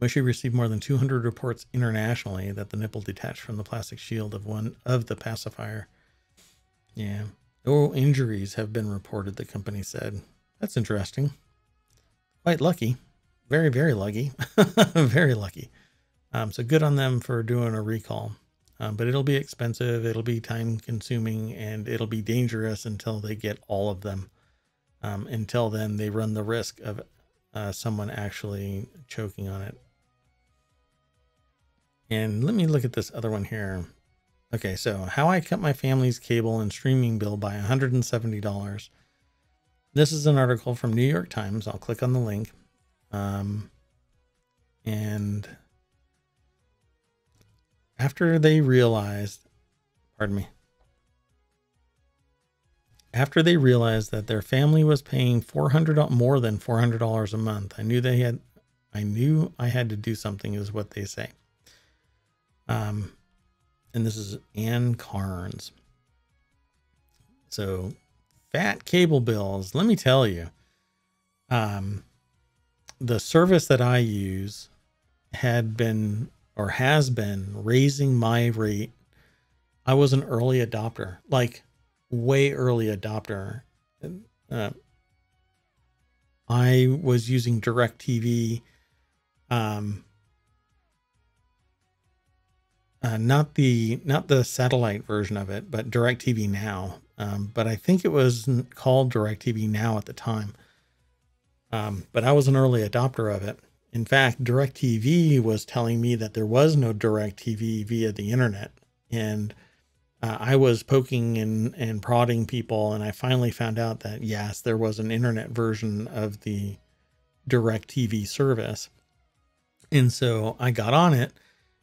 S1: Moshi received more than 200 reports internationally that the nipple detached from the plastic shield of one of the pacifier. Yeah. No injuries have been reported, the company said. That's interesting. Quite lucky. Very, very lucky. Very lucky. So good on them for doing a recall. But it'll be expensive, it'll be time consuming, and it'll be dangerous until they get all of them. Until then, they run the risk of someone actually choking on it. And let me look at this other one here. Okay, so how I cut my family's cable and streaming bill by $170. This is an article from New York Times. I'll click on the link. And after they realized that their family was paying more than $400 a month, I knew I had to do something, is what they say. And this is Ann Carnes. So fat cable bills, let me tell you, the service that I use has been raising my rate. I was an early adopter, like way early adopter. I was using DirecTV, not the satellite version of it, but DirecTV Now. But I think it was called DirecTV Now at the time. But I was an early adopter of it. In fact, DirecTV was telling me that there was no DirecTV via the internet. And I was poking and prodding people, and I finally found out that, yes, there was an internet version of the DirecTV service. And so I got on it,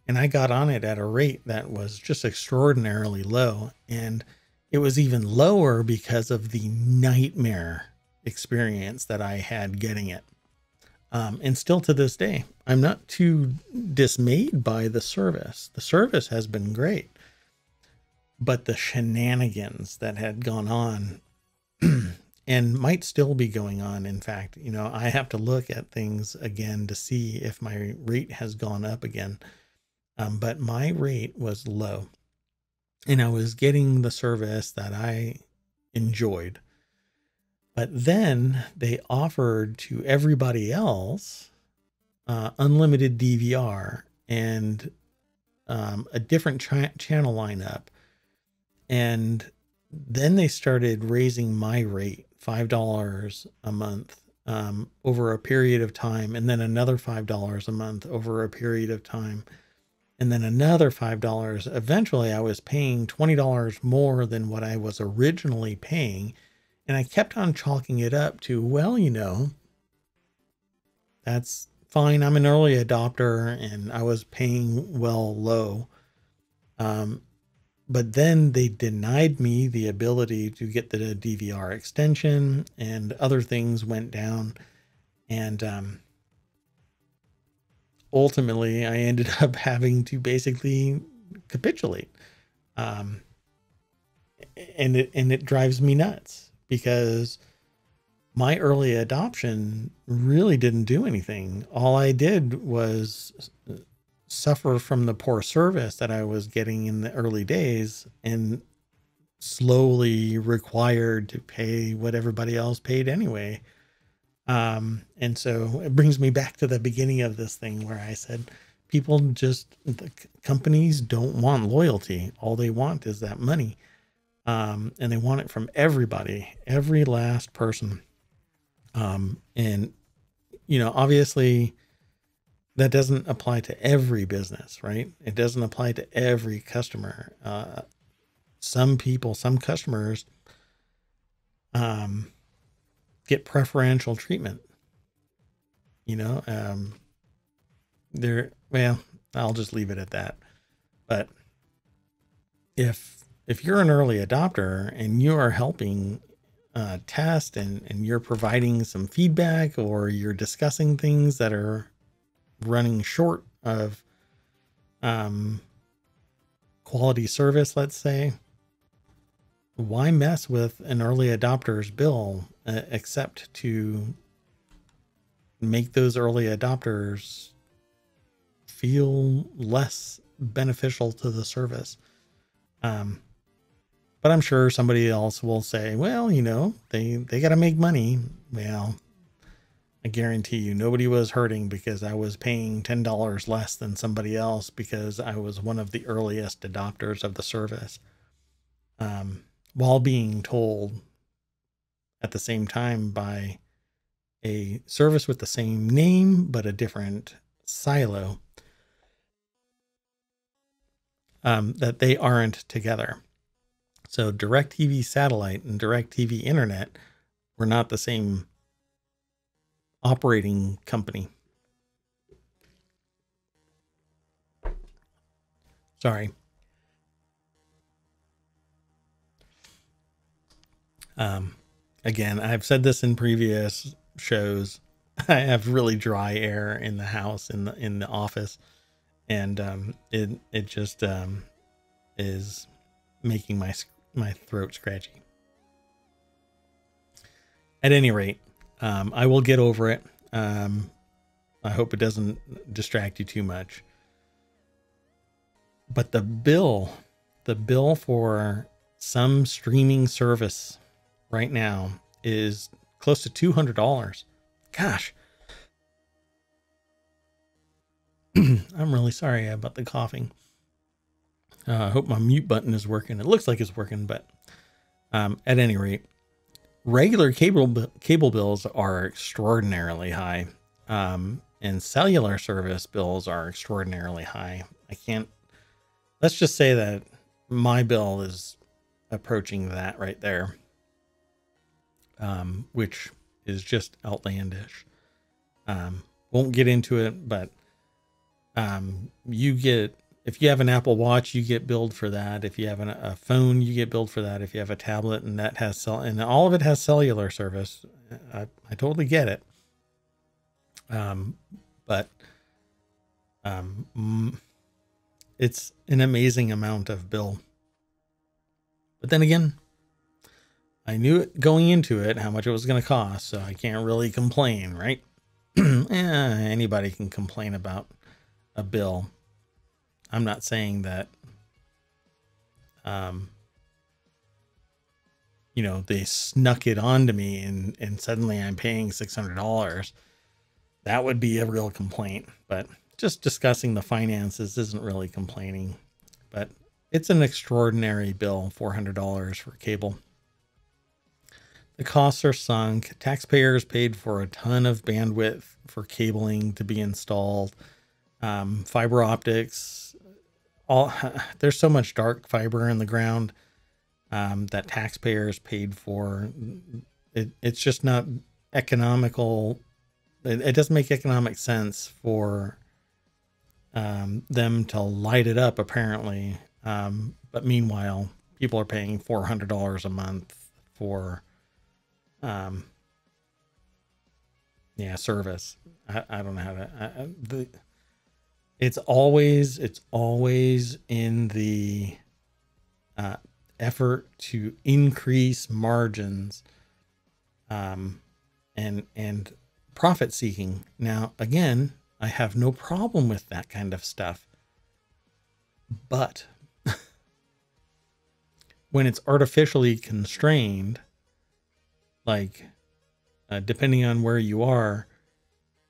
S1: and I got on it at a rate that was just extraordinarily low. And it was even lower because of the nightmare experience that I had getting it. And still to this day, I'm not too dismayed by the service. The service has been great, but the shenanigans that had gone on and might still be going on. In fact, I have to look at things again to see if my rate has gone up again. But my rate was low, and I was getting the service that I enjoyed. But then they offered to everybody else unlimited DVR and a different channel lineup. And then they started raising my rate, $5 a month over a period of time, and then another $5 a month over a period of time, and then another $5. Eventually, I was paying $20 more than what I was originally paying. And I kept on chalking it up to, well, that's fine. I'm an early adopter and I was paying low. But then they denied me the ability to get the DVR extension, and other things went down. And ultimately, I ended up having to basically capitulate. and it drives me nuts because my early adoption really didn't do anything. All I did was suffer from the poor service that I was getting in the early days, and slowly required to pay what everybody else paid anyway. And so it brings me back to the beginning of this thing where I said, the companies don't want loyalty. All they want is that money. And they want it from everybody, every last person. And, obviously that doesn't apply to every business, right? It doesn't apply to every customer. Some customers, get preferential treatment, I'll just leave it at that. But if you're an early adopter and you are helping test and you're providing some feedback, or you're discussing things that are running short of quality service, let's say, why mess with an early adopter's bill except to make those early adopters feel less beneficial to the service? But I'm sure somebody else will say, well, they got to make money. Well, I guarantee you nobody was hurting because I was paying $10 less than somebody else because I was one of the earliest adopters of the service. While being told at the same time by a service with the same name but a different silo, that they aren't together. So DirecTV Satellite and DirecTV Internet were not the same operating company. Sorry. Again, I've said this in previous shows. I have really dry air in the house, in the office, and it just is making my throat scratchy. At any rate, I will get over it. I hope it doesn't distract you too much. But the bill for some streaming service right now is close to $200. Gosh. I'm really sorry about the coughing. I hope my mute button is working. It looks like it's working, but at any rate, regular cable bills are extraordinarily high, and cellular service bills are extraordinarily high. Let's just say that my bill is approaching that right there, which is just outlandish. Won't get into it, but if you have an Apple Watch, you get billed for that. If you have a phone, you get billed for that. If you have a tablet and that has and all of it has cellular service, I totally get it. But it's an amazing amount of bill. But then again, I knew it going into it how much it was going to cost, so I can't really complain, right? Anybody can complain about a bill. I'm not saying that, they snuck it onto me and suddenly I'm paying $600. That would be a real complaint, but just discussing the finances isn't really complaining. But it's an extraordinary bill, $400 for cable. The costs are sunk. Taxpayers paid for a ton of bandwidth for cabling to be installed. Fiber optics, there's so much dark fiber in the ground that taxpayers paid for. It's just not economical. It doesn't make economic sense for them to light it up, apparently. But meanwhile, people are paying $400 a month for service. I don't know how to. It's always in the effort to increase margins, and profit seeking. Now, again, I have no problem with that kind of stuff, but when it's artificially constrained, like depending on where you are,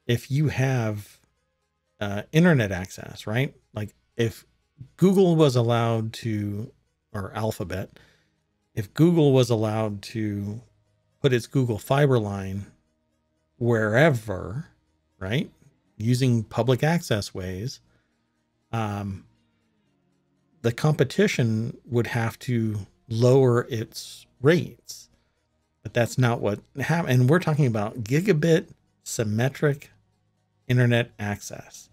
S1: if you have internet access, right? Like if Google was allowed to, or Alphabet, if Google was allowed to put its Google fiber line wherever, right, using public access ways, the competition would have to lower its rates. But that's not what happened. And we're talking about gigabit symmetric internet access.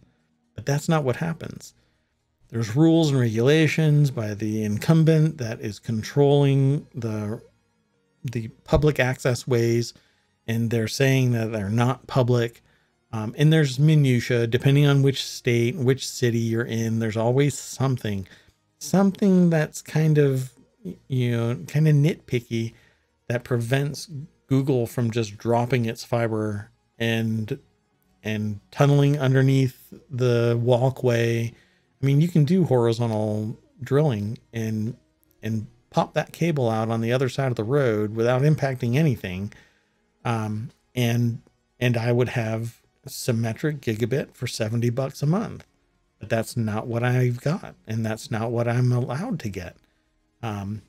S1: But that's not what happens. There's rules and regulations by the incumbent that is controlling the public access ways, and they're saying that they're not public. And there's minutia depending on which state, which city you're in. There's always something that's kind of nitpicky that prevents Google from just dropping its fiber and tunneling underneath the walkway. I mean, you can do horizontal drilling and pop that cable out on the other side of the road without impacting anything. And I would have symmetric gigabit for $70 a month, but that's not what I've got. And that's not what I'm allowed to get,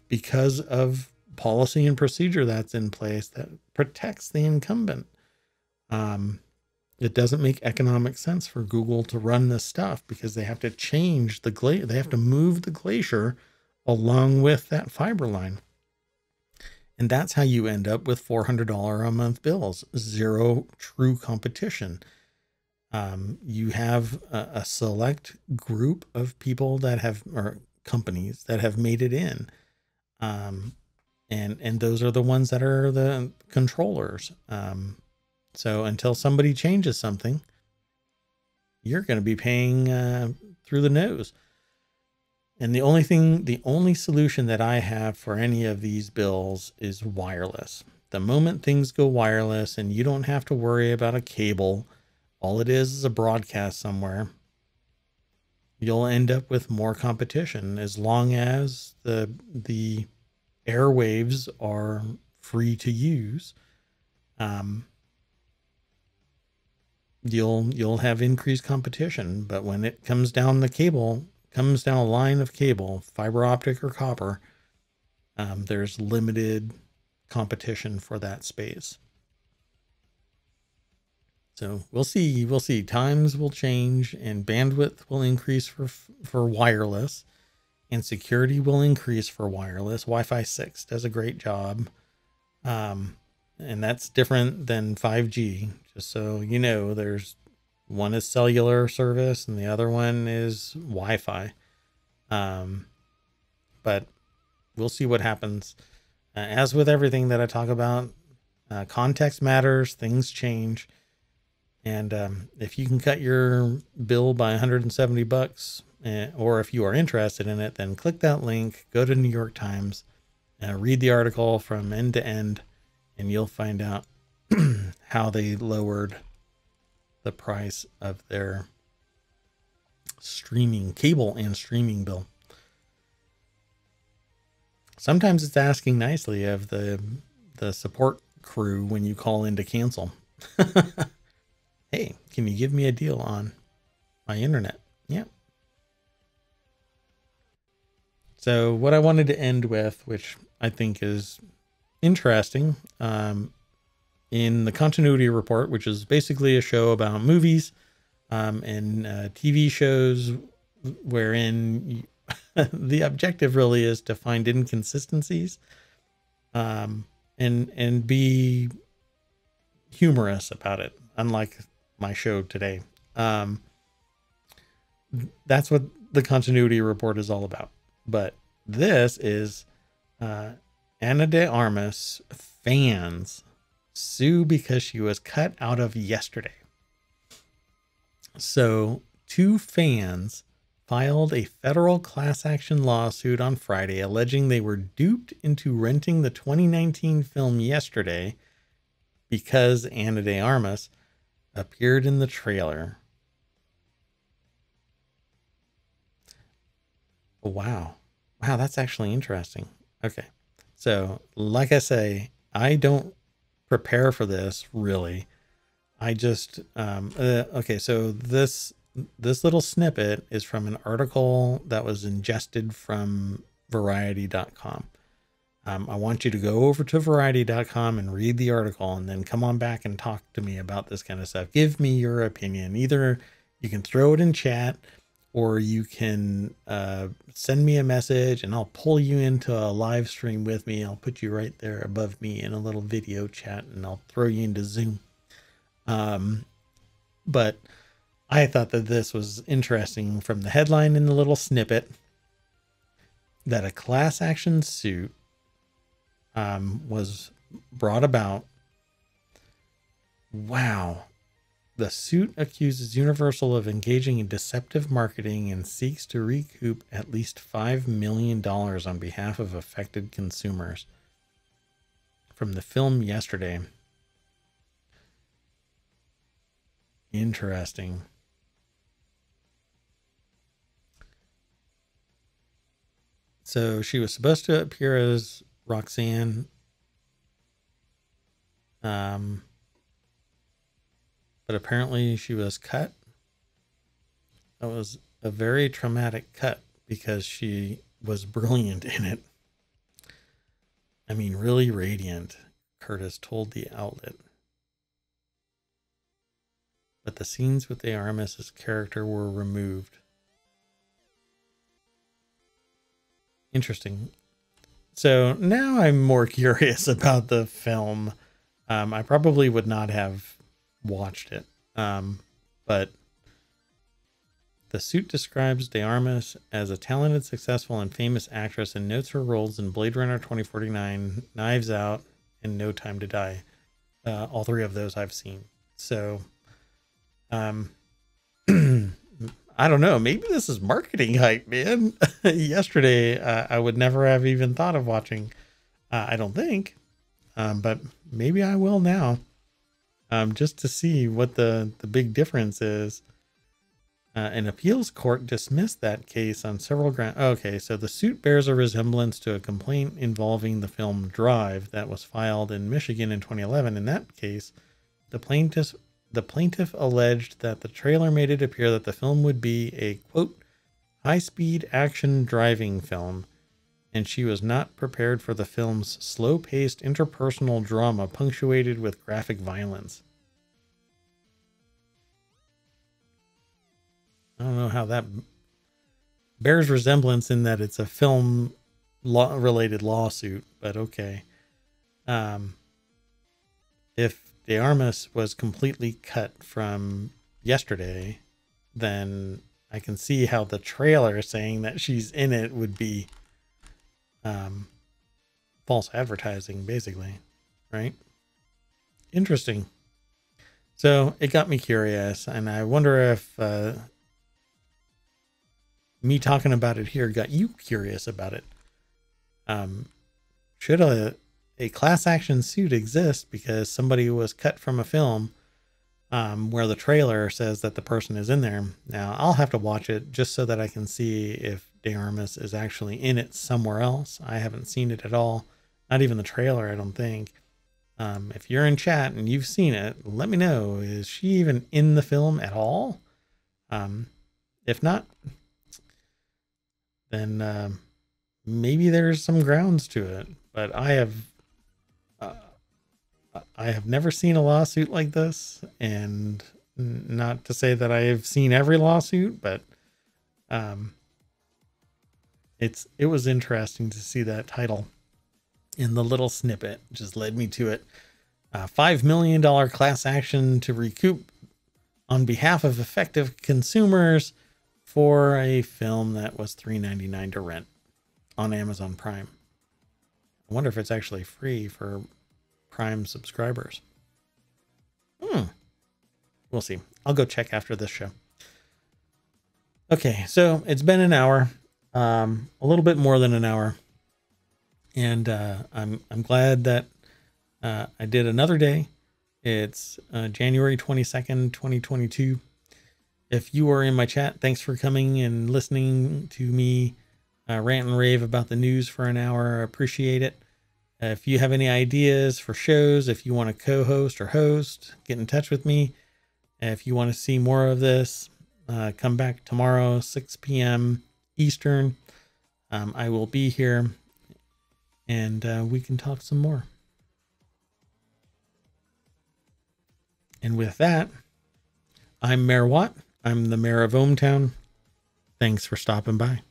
S1: because of policy and procedure that's in place that protects the incumbent. It doesn't make economic sense for Google to run this stuff because they have to change they have to move the glacier along with that fiber line. And that's how you end up with $400 a month bills, zero true competition. You have a select group of people that have, or companies that have made it in. And those are the ones that are the controllers. So until somebody changes something, you're going to be paying through the nose. And the only solution that I have for any of these bills is wireless. The moment things go wireless and you don't have to worry about a cable, all it is a broadcast somewhere, you'll end up with more competition as long as the airwaves are free to use. You'll have increased competition, but when it comes down a line of cable, fiber optic or copper, there's limited competition for that space. So we'll see. Times will change and bandwidth will increase for wireless, and security will increase for wireless. Wi-Fi 6 does a great job. And that's different than 5G. Just so you know, there's one is cellular service and the other one is Wi-Fi. But we'll see what happens. As with everything that I talk about, context matters, things change. And if you can cut your bill by $170, or if you are interested in it, then click that link, go to New York Times, read the article from end to end, and you'll find out how they lowered the price of their streaming, cable and streaming bill. Sometimes it's asking nicely of the support crew when you call in to cancel. Hey, can you give me a deal on my internet? Yeah. So what I wanted to end with, which I think is interesting, in the continuity report, which is basically a show about movies and TV shows, wherein the objective really is to find inconsistencies and be humorous about it, unlike my show today. That's what the continuity report is all about. But this is Ana de Armas fans sue because she was cut out of Yesterday. So 2 fans filed a federal class action lawsuit on Friday alleging they were duped into renting the 2019 film Yesterday because Ana de Armas appeared in the trailer. Wow. Wow, that's actually interesting. Okay. So, like I say, I don't prepare for this really. I just okay, so this little snippet is from an article that was ingested from variety.com. I want you to go over to variety.com and read the article and then come on back and talk to me about this kind of stuff. Give me your opinion. Either you can throw it in chat or you can send me a message and I'll pull you into a live stream with me. I'll put you right there above me in a little video chat and I'll throw you into Zoom. But I thought that this was interesting from the headline in the little snippet that a class action suit was brought about. Wow. The suit accuses Universal of engaging in deceptive marketing and seeks to recoup at least $5 million on behalf of affected consumers. From the film Yesterday. Interesting. So she was supposed to appear as Roxanne. But apparently she was cut. That was a very traumatic cut because she was brilliant in it. I mean, really radiant, Curtis told the outlet. But the scenes with de Armas's character were removed. Interesting. So now I'm more curious about the film. I probably would not have watched it. But the suit describes de Armas as a talented, successful, and famous actress and notes her roles in Blade Runner 2049, Knives Out, and No Time to Die. All three of those I've seen. So, I don't know. Maybe this is marketing hype, man. Yesterday, I would never have even thought of watching. I don't think. But maybe I will now. Just to see what the big difference is. An appeals court dismissed that case on several grounds. Okay, so the suit bears a resemblance to a complaint involving the film Drive that was filed in Michigan in 2011. In that case, the plaintiff alleged that the trailer made it appear that the film would be a, quote, high-speed action driving film, and she was not prepared for the film's slow-paced interpersonal drama punctuated with graphic violence. I don't know how that bears resemblance in that it's a film related lawsuit, but okay. If de Armas was completely cut from Yesterday, then I can see how the trailer saying that she's in it would be false advertising, basically, right? Interesting. So it got me curious, and I wonder if me talking about it here got you curious about it. Should a class action suit exist because somebody was cut from a film where the trailer says that the person is in there? Now, I'll have to watch it just so that I can see if de Armas is actually in it somewhere else. I haven't seen it at all. Not even the trailer, I don't think. If you're in chat and you've seen it, let me know. Is she even in the film at all? If not, then maybe there's some grounds to it. But I have never seen a lawsuit like this, and not to say that I have seen every lawsuit, but it was interesting to see that title in the little snippet. Just led me to it. $5 million class action to recoup on behalf of affected consumers for a film that was $3.99 to rent on Amazon Prime. I wonder if it's actually free for Prime subscribers. We'll see. I'll go check after this show. Okay, so it's been an hour, a little bit more than an hour, and I'm glad that I did another day. It's January 22nd, 2022. If you are in my chat, thanks for coming and listening to me rant and rave about the news for an hour. I appreciate it. If you have any ideas for shows, if you want to co-host or host, get in touch with me. If you want to see more of this, come back tomorrow, 6 p.m. Eastern. I will be here, and we can talk some more. And with that, I'm Mayor Watt. I'm the mayor of ohmTown. Thanks for stopping by.